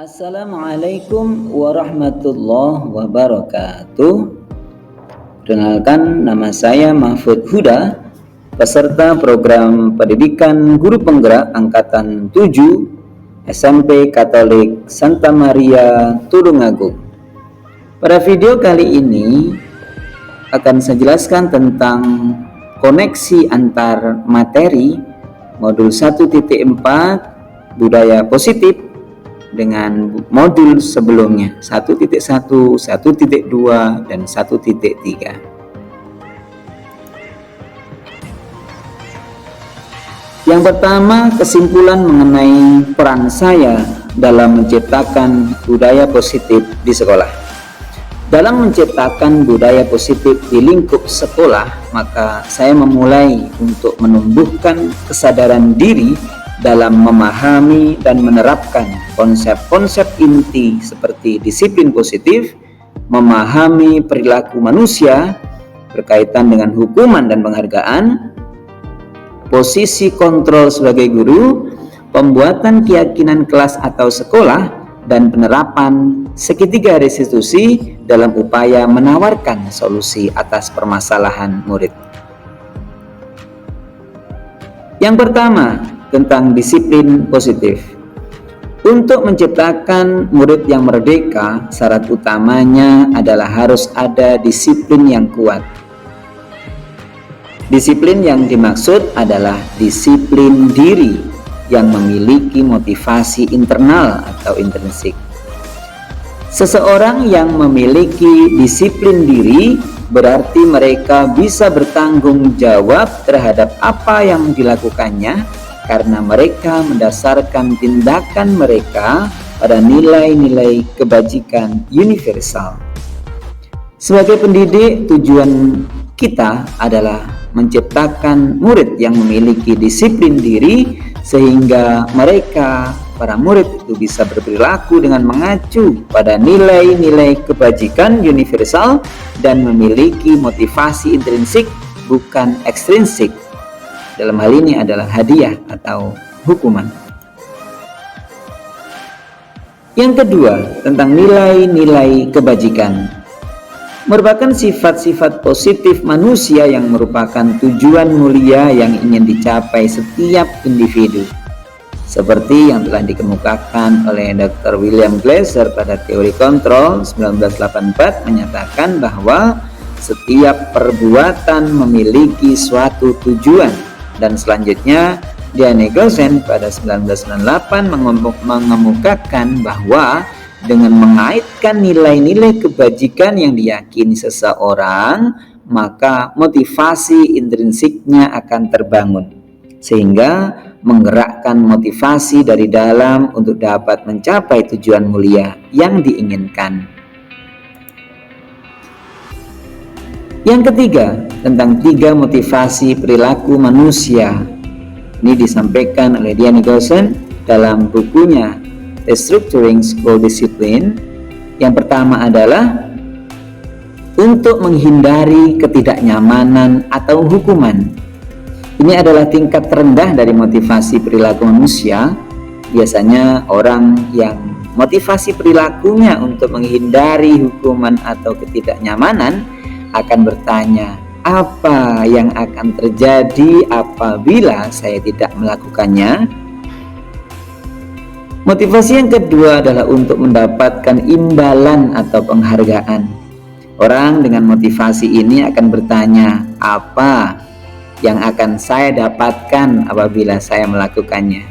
Assalamualaikum warahmatullahi wabarakatuh. Perkenalkan, nama saya Mahfud Huda, peserta program pendidikan guru penggerak angkatan 7 SMP Katolik Santa Maria Tulungagung. Pada video kali ini akan saya jelaskan tentang koneksi antar materi modul 1.4 budaya positif dengan modul sebelumnya 1.1, 1.2, dan 1.3. Yang pertama, kesimpulan mengenai peran saya dalam menciptakan budaya positif di sekolah. Dalam menciptakan budaya positif di lingkup sekolah, maka saya memulai untuk menumbuhkan kesadaran diri dalam memahami dan menerapkan konsep-konsep inti seperti disiplin positif, memahami perilaku manusia berkaitan dengan hukuman dan penghargaan, posisi kontrol sebagai guru, pembuatan keyakinan kelas atau sekolah, dan penerapan segitiga restitusi dalam upaya menawarkan solusi atas permasalahan murid. Yang pertama, tentang disiplin positif. Untuk menciptakan murid yang merdeka, syarat utamanya adalah harus ada disiplin yang kuat. Disiplin yang dimaksud adalah disiplin diri yang memiliki motivasi internal atau intrinsik. Seseorang yang memiliki disiplin diri berarti mereka bisa bertanggung jawab terhadap apa yang dilakukannya karena mereka mendasarkan tindakan mereka pada nilai-nilai kebajikan universal. Sebagai pendidik, tujuan kita adalah menciptakan murid yang memiliki disiplin diri sehingga mereka, para murid itu bisa berperilaku dengan mengacu pada nilai-nilai kebajikan universal dan memiliki motivasi intrinsik bukan ekstrinsik. Dalam hal ini adalah hadiah atau hukuman. Yang kedua, tentang nilai-nilai kebajikan. Merupakan sifat-sifat positif manusia yang merupakan tujuan mulia yang ingin dicapai setiap individu. Seperti yang telah dikemukakan oleh Dr. William Glasser pada teori kontrol 1984 menyatakan bahwa setiap perbuatan memiliki suatu tujuan, dan selanjutnya Diane Gosen pada 1998 mengemukakan bahwa dengan mengaitkan nilai-nilai kebajikan yang diyakini seseorang, maka motivasi intrinsiknya akan terbangun, sehingga menggerakkan motivasi dari dalam untuk dapat mencapai tujuan mulia yang diinginkan. Yang ketiga, tentang 3 motivasi perilaku manusia. Ini disampaikan oleh Diane Gosen dalam bukunya Restructuring School Discipline. Yang pertama adalah untuk menghindari ketidaknyamanan atau hukuman. Ini adalah tingkat terendah dari motivasi perilaku manusia. Biasanya orang yang motivasi perilakunya untuk menghindari hukuman atau ketidaknyamanan akan bertanya, apa yang akan terjadi apabila saya tidak melakukannya? Motivasi yang kedua adalah untuk mendapatkan imbalan atau penghargaan. Orang dengan motivasi ini akan bertanya, apa yang akan saya dapatkan apabila saya melakukannya?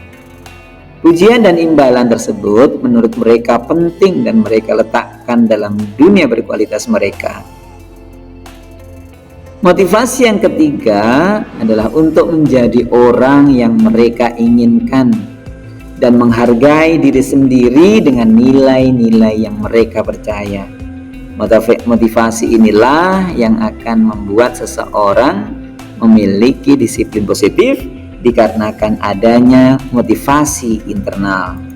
Pujian dan imbalan tersebut menurut mereka penting dan mereka letakkan dalam dunia berkualitas mereka. Motivasi yang ketiga adalah untuk menjadi orang yang mereka inginkan dan menghargai diri sendiri dengan nilai-nilai yang mereka percaya. Motivasi inilah yang akan membuat seseorang memiliki disiplin positif dikarenakan adanya motivasi internal.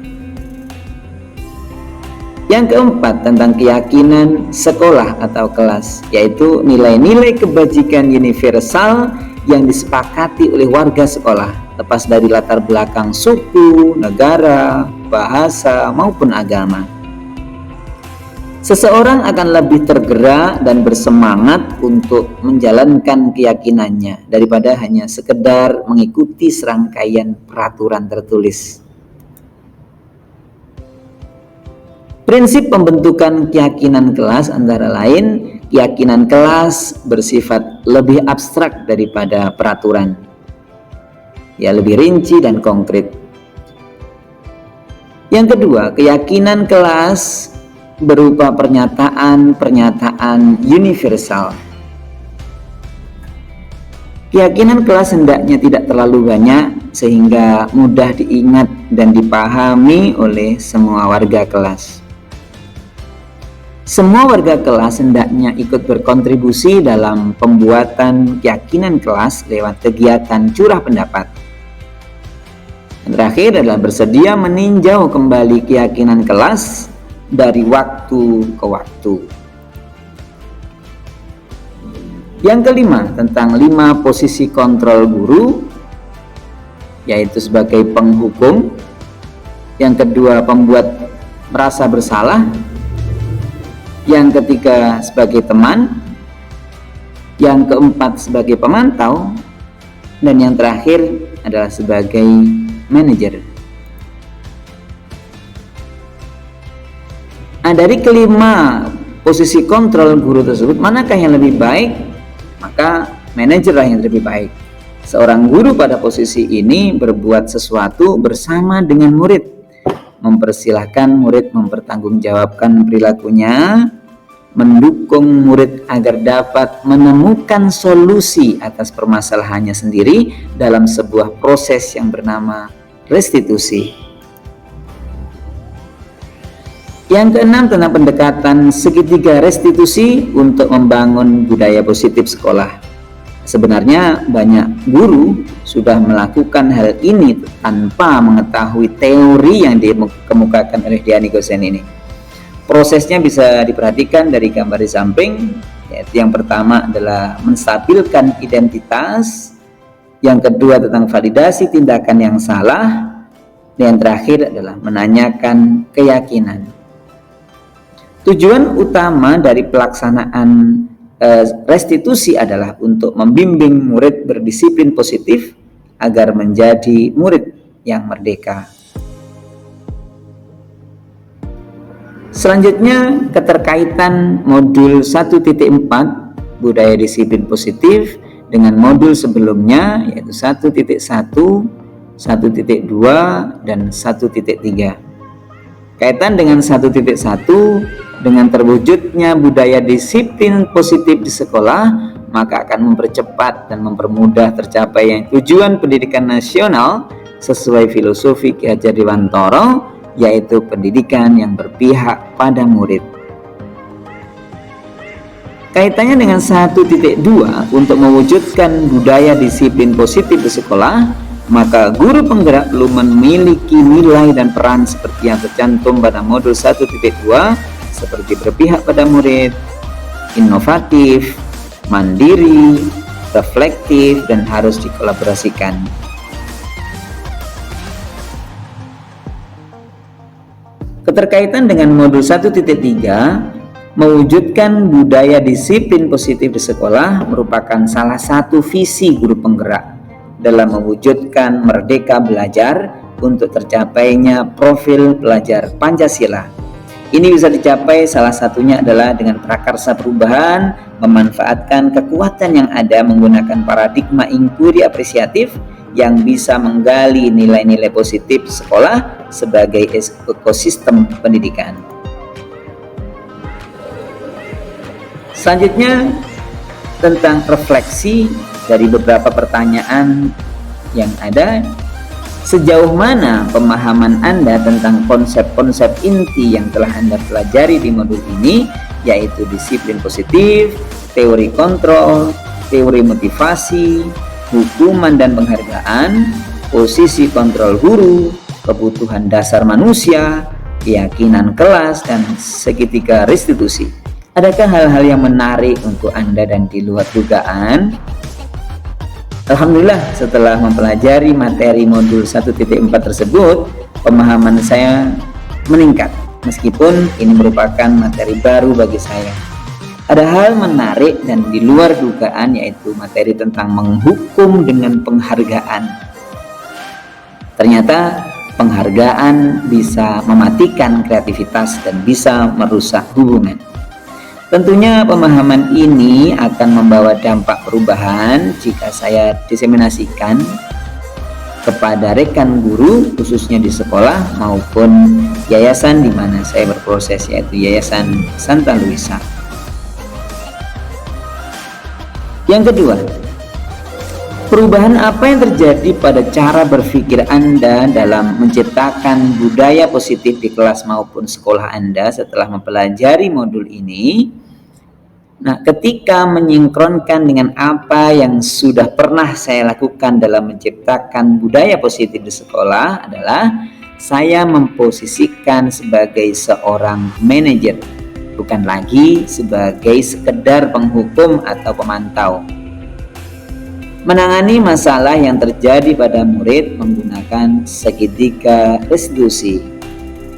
Yang keempat, tentang keyakinan sekolah atau kelas, yaitu nilai-nilai kebajikan universal yang disepakati oleh warga sekolah. lepas dari latar belakang suku, negara, bahasa, maupun agama. Seseorang akan lebih tergerak dan bersemangat untuk menjalankan keyakinannya daripada hanya sekedar mengikuti serangkaian peraturan tertulis. Prinsip pembentukan keyakinan kelas antara lain, keyakinan kelas bersifat lebih abstrak daripada peraturan. Ya, lebih rinci dan konkret. Yang kedua, keyakinan kelas berupa pernyataan-pernyataan universal. Keyakinan kelas hendaknya tidak terlalu banyak sehingga mudah diingat dan dipahami oleh semua warga kelas. Semua warga kelas hendaknya ikut berkontribusi dalam pembuatan keyakinan kelas lewat kegiatan curah pendapat. Yang terakhir adalah bersedia meninjau kembali keyakinan kelas dari waktu ke waktu. Yang kelima, tentang 5 posisi kontrol guru, yaitu sebagai penghukum. Yang kedua, pembuat merasa bersalah. Yang ketiga, sebagai teman. Yang keempat, sebagai pemantau. Dan yang terakhir adalah sebagai manajer. Nah, dari kelima posisi kontrol guru tersebut, manakah yang lebih baik? Maka manajerlah yang lebih baik. Seorang guru pada posisi ini berbuat sesuatu bersama dengan murid, mempersilahkan murid mempertanggungjawabkan perilakunya, mendukung murid agar dapat menemukan solusi atas permasalahannya sendiri dalam sebuah proses yang bernama restitusi. Yang keenam, tentang pendekatan segitiga restitusi untuk membangun budaya positif sekolah. Sebenarnya banyak guru sudah melakukan hal ini tanpa mengetahui teori yang dikemukakan oleh Diani Gosen ini. Prosesnya bisa diperhatikan dari gambar di samping, yaitu yang pertama adalah menstabilkan identitas, yang kedua tentang validasi tindakan yang salah, dan yang terakhir adalah menanyakan keyakinan. Tujuan utama dari pelaksanaan restitusi adalah untuk membimbing murid berdisiplin positif agar menjadi murid yang merdeka. Selanjutnya, keterkaitan modul 1.4 budaya disiplin positif dengan modul sebelumnya, yaitu 1.1, 1.2, dan 1.3. Kaitan dengan 1.1, dengan terwujudnya budaya disiplin positif di sekolah, maka akan mempercepat dan mempermudah tercapainya tujuan pendidikan nasional sesuai filosofi Ki Hajar Dewantara, yaitu pendidikan yang berpihak pada murid. Kaitannya dengan 1.2, untuk mewujudkan budaya disiplin positif di sekolah, maka guru penggerak perlu memiliki nilai dan peran seperti yang tercantum pada modul 1.2, seperti berpihak pada murid, inovatif, mandiri, reflektif, dan harus dikolaborasikan. Keterkaitan dengan modul 1.3, mewujudkan budaya disiplin positif di sekolah merupakan salah satu visi guru penggerak dalam mewujudkan merdeka belajar untuk tercapainya profil pelajar Pancasila. Ini bisa dicapai salah satunya adalah dengan prakarsa perubahan, memanfaatkan kekuatan yang ada menggunakan paradigma inquiry apresiatif yang bisa menggali nilai-nilai positif sekolah sebagai ekosistem pendidikan. Selanjutnya, tentang refleksi dari beberapa pertanyaan yang ada. Sejauh mana pemahaman Anda tentang konsep-konsep inti yang telah Anda pelajari di modul ini, yaitu disiplin positif, teori kontrol, teori motivasi, hukuman dan penghargaan, posisi kontrol guru, kebutuhan dasar manusia, keyakinan kelas, dan segitiga restitusi. Adakah hal-hal yang menarik untuk Anda dan di luar dugaan? Alhamdulillah, setelah mempelajari materi modul 1.4 tersebut, pemahaman saya meningkat meskipun ini merupakan materi baru bagi saya. Ada hal menarik dan di luar dugaan, yaitu materi tentang menghukum dengan penghargaan. Ternyata penghargaan bisa mematikan kreativitas dan bisa merusak hubungan. Tentunya pemahaman ini akan membawa dampak perubahan jika saya diseminasikan kepada rekan guru, khususnya di sekolah maupun yayasan di mana saya berproses, yaitu Yayasan Santa Luisa. Yang kedua, perubahan apa yang terjadi pada cara berpikir Anda dalam menciptakan budaya positif di kelas maupun sekolah Anda setelah mempelajari modul ini? Nah, ketika menyinkronkan dengan apa yang sudah pernah saya lakukan dalam menciptakan budaya positif di sekolah adalah saya memposisikan sebagai seorang manajer, bukan lagi sebagai sekedar penghukum atau pemantau. Menangani masalah yang terjadi pada murid menggunakan segitiga restitusi.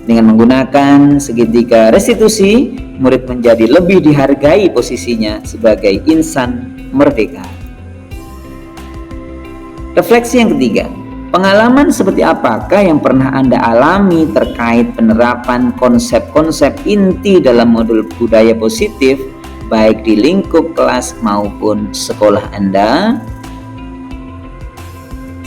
Dengan menggunakan segitiga restitusi, murid menjadi lebih dihargai posisinya sebagai insan merdeka. Refleksi yang ketiga, pengalaman seperti apakah yang pernah Anda alami terkait penerapan konsep-konsep inti dalam modul budaya positif, baik di lingkup kelas maupun sekolah Anda?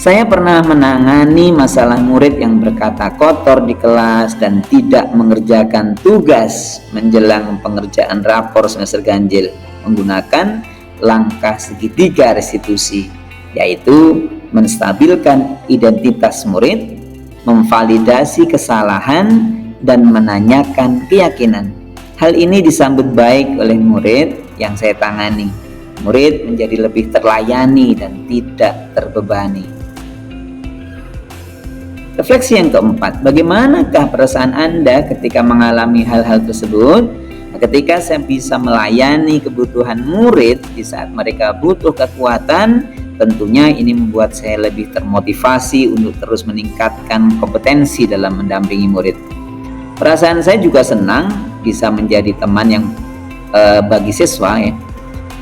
Saya pernah menangani masalah murid yang berkata kotor di kelas dan tidak mengerjakan tugas menjelang pengerjaan rapor semester ganjil menggunakan langkah segitiga restitusi, yaitu menstabilkan identitas murid, memvalidasi kesalahan, dan menanyakan keyakinan. Hal ini disambut baik oleh murid yang saya tangani. Murid menjadi lebih terlayani dan tidak terbebani. Refleksi yang keempat, bagaimanakah perasaan Anda ketika mengalami hal-hal tersebut? Ketika saya bisa melayani kebutuhan murid di saat mereka butuh kekuatan, tentunya ini membuat saya lebih termotivasi untuk terus meningkatkan kompetensi dalam mendampingi murid. Perasaan saya juga senang bisa menjadi teman yang bagi siswa, ya.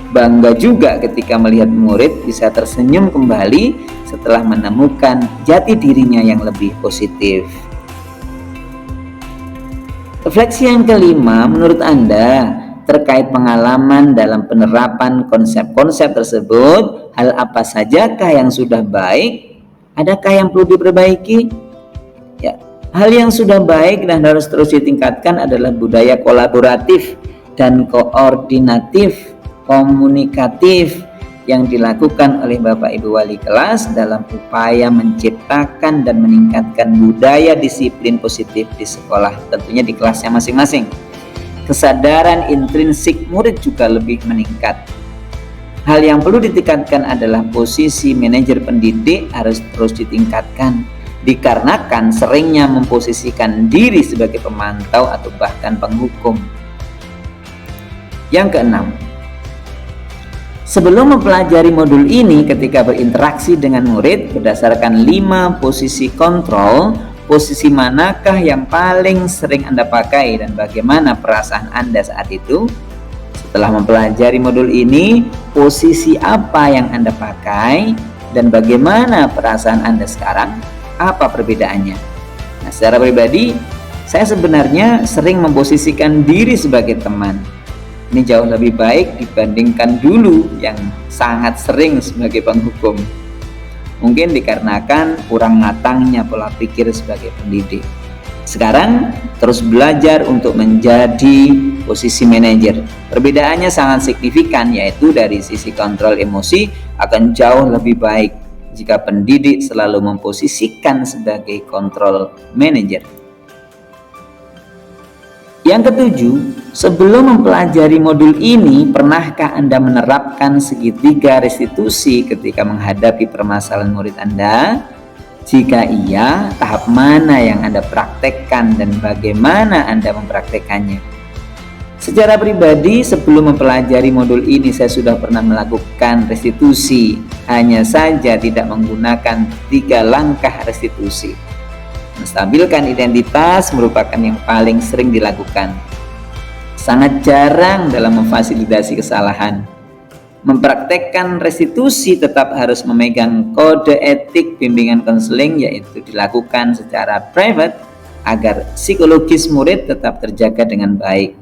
Bangga juga ketika melihat murid bisa tersenyum kembali setelah menemukan jati dirinya yang lebih positif. Refleksi yang kelima, menurut Anda terkait pengalaman dalam penerapan konsep-konsep tersebut, hal apa sajakah yang sudah baik? Adakah yang perlu diperbaiki? Ya, hal yang sudah baik dan harus terus ditingkatkan adalah budaya kolaboratif dan koordinatif, komunikatif yang dilakukan oleh Bapak Ibu Wali kelas dalam upaya menciptakan dan meningkatkan budaya disiplin positif di sekolah, tentunya di kelasnya masing-masing. Kesadaran intrinsik murid juga lebih meningkat. Hal yang perlu ditingkatkan adalah posisi manajer pendidik harus terus ditingkatkan, dikarenakan seringnya memposisikan diri sebagai pemantau atau bahkan penghukum. Yang keenam, sebelum mempelajari modul ini, ketika berinteraksi dengan murid berdasarkan 5 posisi kontrol, posisi manakah yang paling sering Anda pakai dan bagaimana perasaan Anda saat itu? Setelah mempelajari modul ini, posisi apa yang Anda pakai dan bagaimana perasaan Anda sekarang? Apa perbedaannya? Nah, secara pribadi, saya sebenarnya sering memposisikan diri sebagai teman. Ini jauh lebih baik dibandingkan dulu yang sangat sering sebagai penghukum. Mungkin dikarenakan kurang matangnya pola pikir sebagai pendidik. Sekarang terus belajar untuk menjadi posisi manajer. Perbedaannya sangat signifikan, yaitu dari sisi kontrol emosi akan jauh lebih baik jika pendidik selalu memposisikan sebagai kontrol manajer. Yang ketujuh, sebelum mempelajari modul ini, pernahkah Anda menerapkan segitiga restitusi ketika menghadapi permasalahan murid Anda? Jika iya, tahap mana yang Anda praktekkan dan bagaimana Anda mempraktekkannya? Secara pribadi, sebelum mempelajari modul ini saya sudah pernah melakukan restitusi, hanya saja tidak menggunakan 3 langkah restitusi. Menstabilkan identitas merupakan yang paling sering dilakukan. Sangat jarang dalam memfasilitasi kesalahan. Mempraktekkan restitusi tetap harus memegang kode etik bimbingan konseling, yaitu dilakukan secara private agar psikologis murid tetap terjaga dengan baik.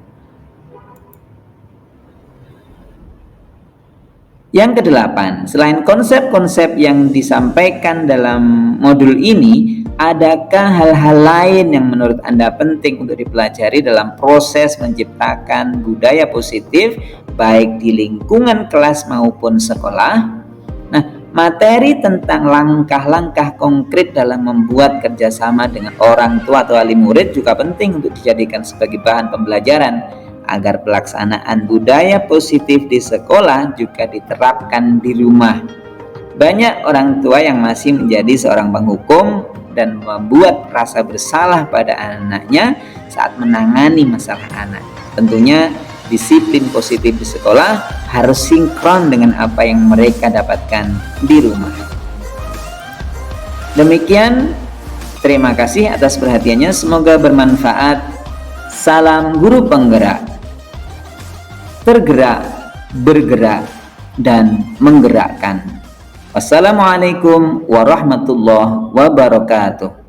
Yang kedelapan, selain konsep-konsep yang disampaikan dalam modul ini, adakah hal-hal lain yang menurut Anda penting untuk dipelajari dalam proses menciptakan budaya positif baik di lingkungan kelas maupun sekolah? Nah, materi tentang langkah-langkah konkret dalam membuat kerjasama dengan orang tua atau wali murid juga penting untuk dijadikan sebagai bahan pembelajaran agar pelaksanaan budaya positif di sekolah juga diterapkan di rumah. Banyak orang tua yang masih menjadi seorang penghukum dan membuat rasa bersalah pada anaknya saat menangani masalah anak. Tentunya disiplin positif di sekolah harus sinkron dengan apa yang mereka dapatkan di rumah. Demikian, terima kasih atas perhatiannya, semoga bermanfaat. Salam guru penggerak. Tergerak, bergerak, dan menggerakkan. Wassalamualaikum warahmatullahi wabarakatuh.